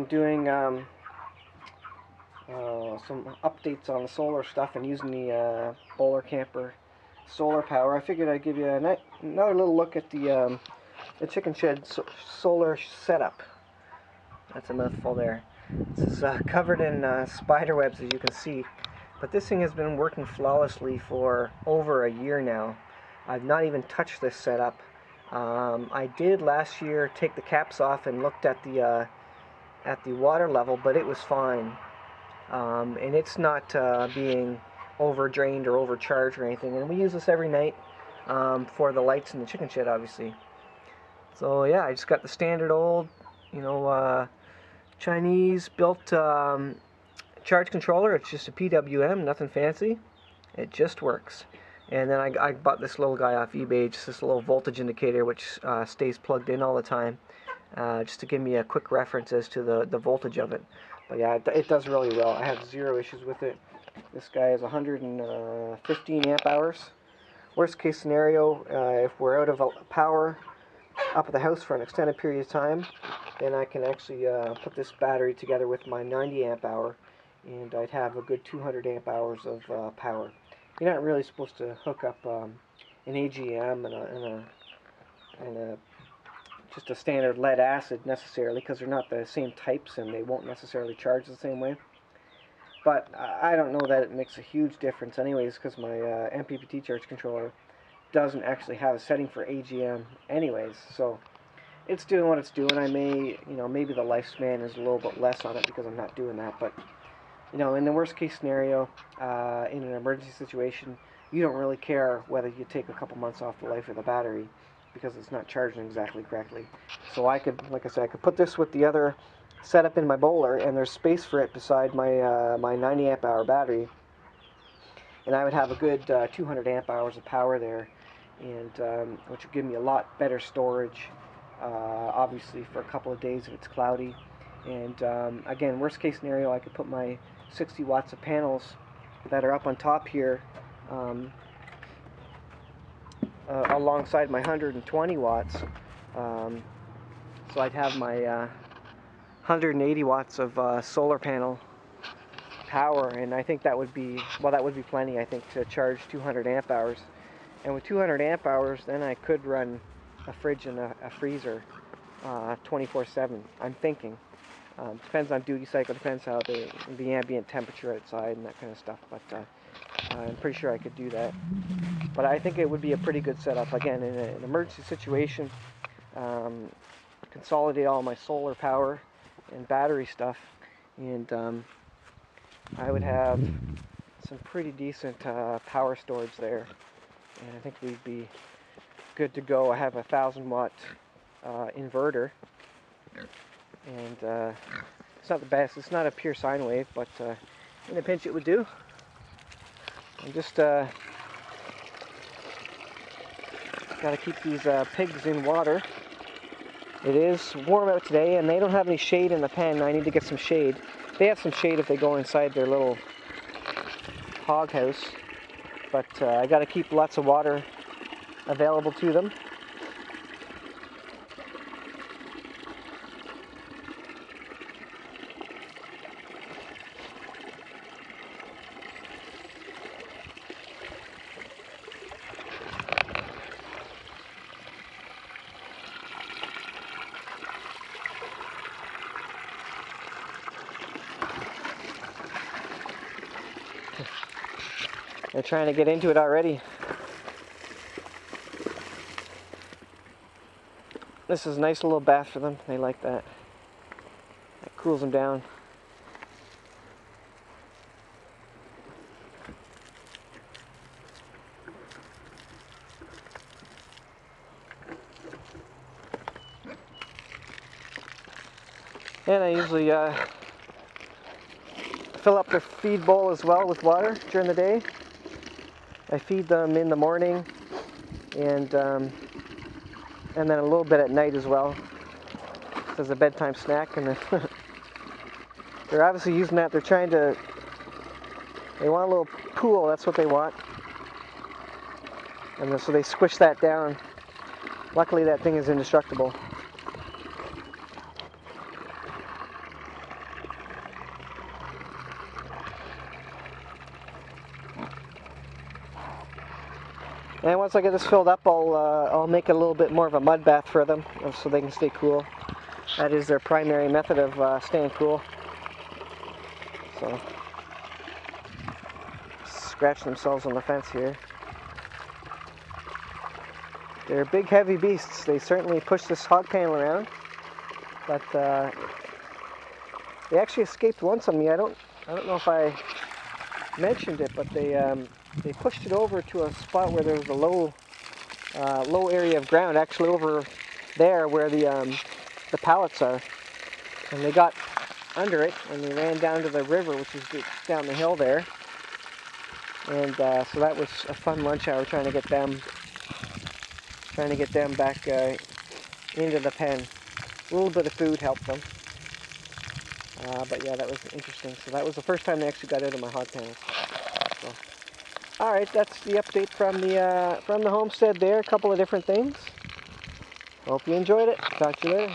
doing some updates on the solar stuff and using the Bowler Camper solar power, I figured I'd give you another little look at the chicken shed solar setup. That's a mouthful there. This is covered in spider webs, as you can see, but this thing has been working flawlessly for over a year now. I've not even touched this setup. I did last year take the caps off and looked at the water level, but it was fine. And it's not being over-drained or overcharged or anything. And we use this every night for the lights in the chicken shed, obviously. So yeah, I just got the standard old, Chinese-built charge controller. It's just a PWM, nothing fancy. It just works. And then I bought this little guy off eBay, just this little voltage indicator which stays plugged in all the time, just to give me a quick reference as to the voltage of it. But yeah, it does really well. I have zero issues with it. This guy is 115 amp hours. Worst case scenario, if we're out of power up at the house for an extended period of time, then I can actually put this battery together with my 90 amp hour, and I'd have a good 200 amp hours of power. You're not really supposed to hook up an AGM and just a standard lead acid necessarily, because they're not the same types and they won't necessarily charge the same way. But I don't know that it makes a huge difference anyways, because my MPPT charge controller doesn't actually have a setting for AGM anyways, so it's doing what it's doing. I may, maybe the lifespan is a little bit less on it because I'm not doing that, but in the worst case scenario, in an emergency situation, you don't really care whether you take a couple months off the life of the battery, because it's not charging exactly correctly. So I could, like I said, I could put this with the other setup in my bowler, and there's space for it beside my my 90 amp hour battery, and I would have a good 200 amp hours of power there, and which would give me a lot better storage, obviously for a couple of days if it's cloudy. And again, worst case scenario, I could put my 60 watts of panels that are up on top here alongside my 120 watts, so I'd have my 180 watts of solar panel power, and I think that would be, well, that would be plenty, I think, to charge 200 amp hours. And with 200 amp hours, then I could run a fridge and a freezer 24/7, I'm thinking. Depends on duty cycle, depends how the ambient temperature outside and that kind of stuff, but I'm pretty sure I could do that. But I think it would be a pretty good setup. Again, in an emergency situation, consolidate all my solar power and battery stuff, and I would have some pretty decent power storage there, and I think we'd be good to go. I have a 1,000 watt inverter, and it's not the best, it's not a pure sine wave, but in a pinch it would do. I'm just got to keep these pigs in water. It is warm out today, and they don't have any shade in the pen. I need to get some shade. They have some shade if they go inside their little hog house, but I got to keep lots of water available to them. They're trying to get into it already. This is a nice little bath for them. They like that. It cools them down. And I usually fill up their feed bowl as well with water during the day. I feed them in the morning, and then a little bit at night as well, as a bedtime snack. And they're obviously using that. They want a little pool. That's what they want, and so they squish that down. Luckily, that thing is indestructible. And once I get this filled up, I'll make it a little bit more of a mud bath for them, so they can stay cool. That is their primary method of staying cool. So, scratch themselves on the fence here. They're big, heavy beasts. They certainly push this hog panel around, but they actually escaped once on me. I don't know if I mentioned it, but they pushed it over to a spot where there was a low area of ground, actually over there where the pallets are, and they got under it and they ran down to the river, which is down the hill there, and so that was a fun lunch hour trying to get them back into the pen. A little bit of food helped them, but yeah, that was interesting. So that was the first time they actually got out of my hog panels. So, all right, that's the update from the homestead there. A couple of different things. Hope you enjoyed it. Talk to you later.